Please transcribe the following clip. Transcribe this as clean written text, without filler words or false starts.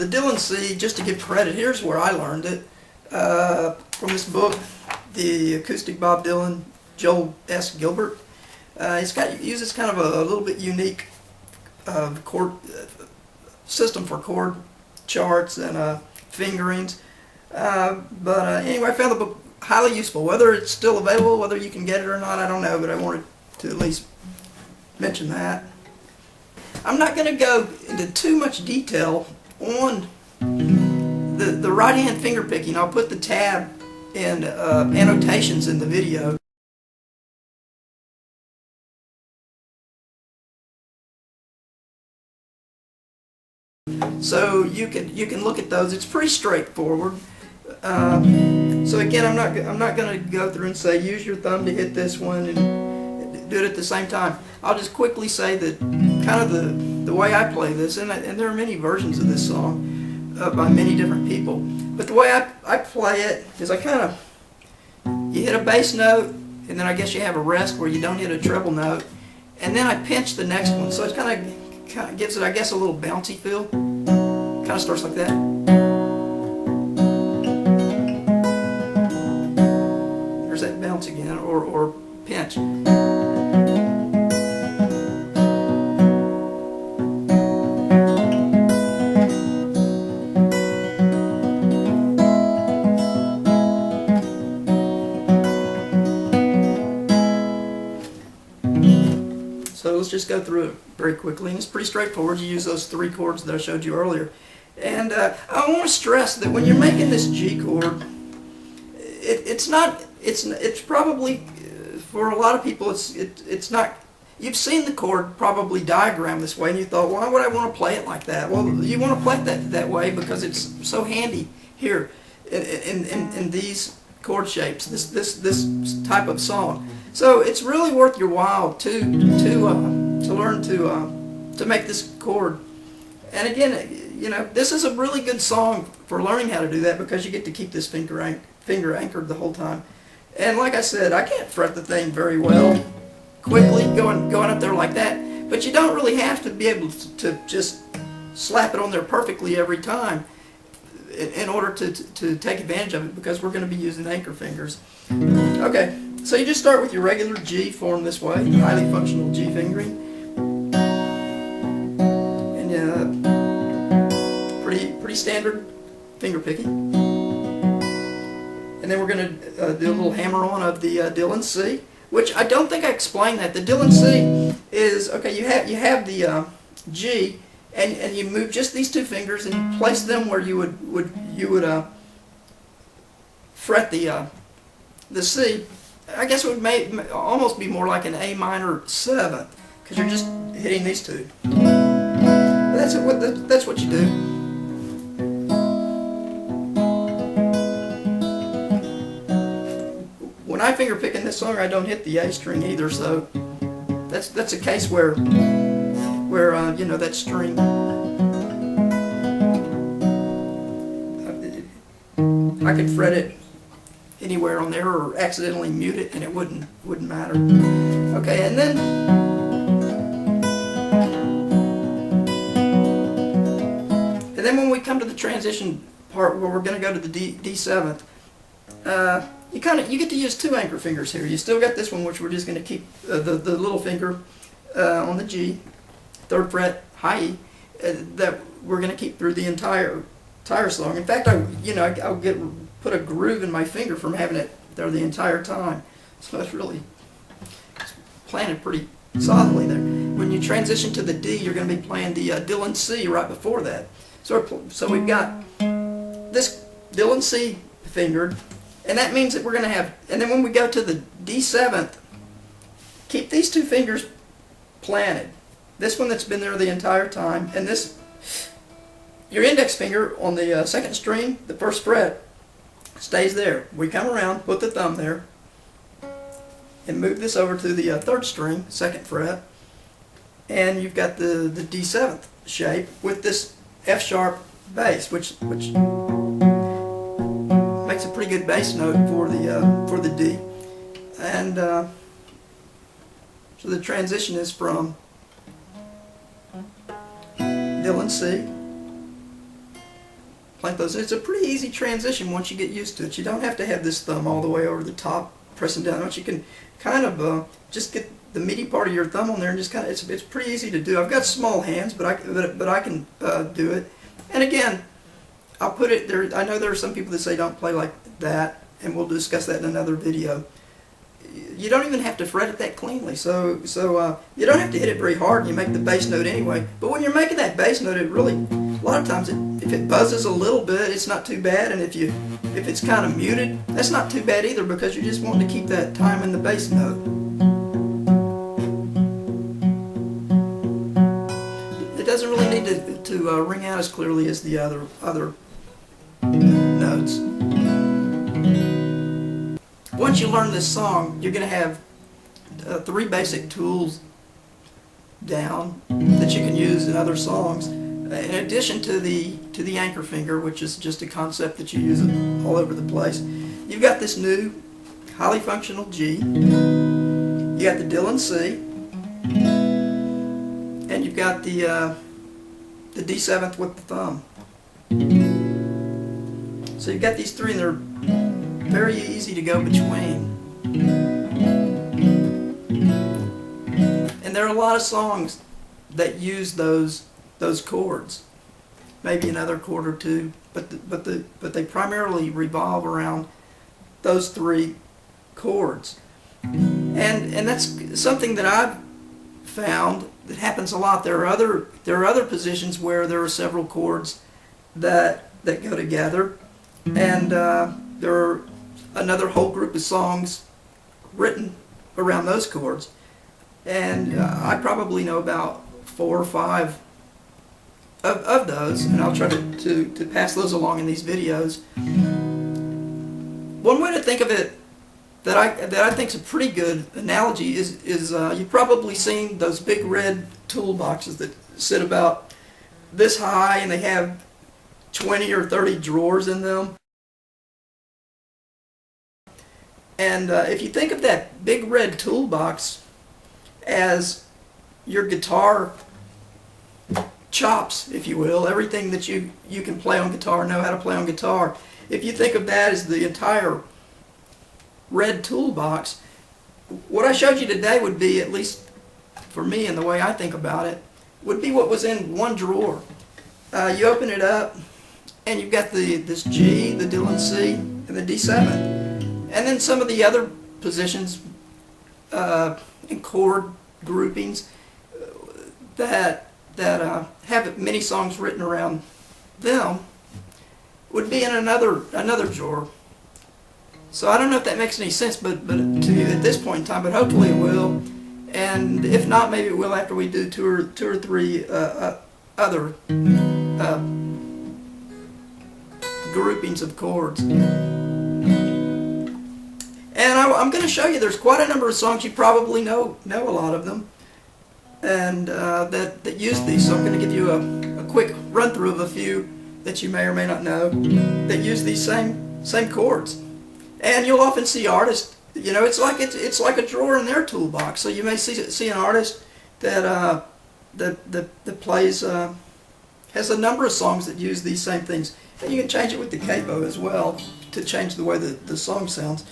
the Dylan C, just to give credit, here's where I learned it, from this book, The Acoustic Bob Dylan, Joel S. Gilbert. It uses kind of a little bit unique chord system for chord charts and fingerings. Anyway, I found the book highly useful. Whether it's still available, whether you can get it or not, I don't know, but I wanted to at least mention that. I'm not going to go into too much detail on the right-hand finger picking. I'll put the tab and annotations in the video. So you can look at those. It's pretty straightforward. So again, I'm not going to go through and say use your thumb to hit this one and do it at the same time. I'll just quickly say that kind of the way I play this, and there are many versions of this song by many different people. But the way I play it is I kind of, you hit a bass note, and then I guess you have a rest where you don't hit a treble note, and then I pinch the next one. So it kind of gives it, I guess, a little bouncy feel. Kind of starts like that. There's that bounce again, or pinch. So let's just go through it very quickly, and it's pretty straightforward. You use those three chords that I showed you earlier. And I want to stress that when you're making this G chord, it's probably, for a lot of people, it's not, you've seen the chord probably diagrammed this way, and you thought, why would I want to play it like that? Well, you want to play it that way because it's so handy here in these chord shapes, this type of song. So it's really worth your while to learn to make this chord. And again, you know, this is a really good song for learning how to do that because you get to keep this finger anchored the whole time. And like I said, I can't fret the thing very well quickly going up there like that, but you don't really have to be able to just slap it on there perfectly every time in order to take advantage of it, because we're going to be using anchor fingers. Okay, so you just start with your regular G formed this way, highly functional G fingering. And pretty standard finger picking. And then we're going to do a little hammer on of the Dylan C, which I don't think I explained that. The Dylan C is, okay, you have the G, and you move just these two fingers and you place them where you would fret the C. I guess it would almost be more like an A minor 7th, because you're just hitting these two. But that's what you do. When I finger pick in this song, I don't hit the A string either, so that's a case where you know, that string, I could fret it anywhere on there or accidentally mute it, and it wouldn't matter. Okay, and then when we come to the transition part where we're going to go to the D7th, you get to use two anchor fingers here. You still got this one, which we're just going to keep the little finger on the G, 3rd fret, high E, that we're going to keep through the entire song. In fact, I'll put a groove in my finger from having it there the entire time. So it's planted pretty solidly there. When you transition to the D, you're going to be playing the Dylan C right before that. So we've got this Dylan C fingered, and that means that we're going to have, and then when we go to the D7th, keep these two fingers planted. This one that's been there the entire time, and this, your index finger on the 2nd string, the 1st fret, stays there. We come around, put the thumb there, and move this over to the 3rd string, 2nd fret, and you've got the D7th shape with this F sharp bass, which makes a pretty good bass note for the D. And so the transition is from Dylan C plant those. And it's a pretty easy transition once you get used to it. You don't have to have this thumb all the way over the top pressing down. Once you can kind of just get the meaty part of your thumb on there and just kind of, it's pretty easy to do. I've got small hands, but I can do it. And again, I'll put it there. I know there are some people that say don't play like that, and we'll discuss that in another video. You don't even have to fret it that cleanly, so you don't have to hit it very hard. You make the bass note anyway. But when you're making that bass note, it really, a lot of times, if it buzzes a little bit, it's not too bad. And if it's kind of muted, that's not too bad either, because you're just wanting to keep that time in the bass note. It doesn't really need to ring out as clearly as the other notes. Once you learn this song, you're going to have 3 basic tools down that you can use in other songs. In addition to the anchor finger, which is just a concept that you use all over the place, you've got this new highly functional G. You got the Dylan C, and you've got the D7th with the thumb. So you've got these 3, and they're very easy to go between. And there are a lot of songs that use those chords, maybe another chord or two, but they primarily revolve around those 3 chords. And that's something that I've found that happens a lot. There are other positions where there are several chords that go together, and there are another whole group of songs written around those chords. And I probably know about 4 or 5 of those, and I'll try to pass those along in these videos. One way to think of it that I think is a pretty good analogy is you've probably seen those big red toolboxes that sit about this high, and they have 20 or 30 drawers in them. And if you think of that big red toolbox as your guitar chops, if you will, everything that you can play on guitar, know how to play on guitar, if you think of that as the entire red toolbox, what I showed you today would be, at least for me and the way I think about it, would be what was in one drawer. You open it up, and you've got this G, the Dylan C, and the D7. And then some of the other positions and chord groupings that have many songs written around them would be in another drawer. So I don't know if that makes any sense, but to you at this point in time, but hopefully it will. And if not, maybe it will after we do two or three other groupings of chords. And I'm going to show you there's quite a number of songs, you probably know a lot of them, and that use these. So I'm going to give you a quick run through of a few that you may or may not know that use these same chords. And you'll often see artists, it's like a drawer in their toolbox. So you may see an artist that plays has a number of songs that use these same things. And you can change it with the capo as well to change the way the song sounds.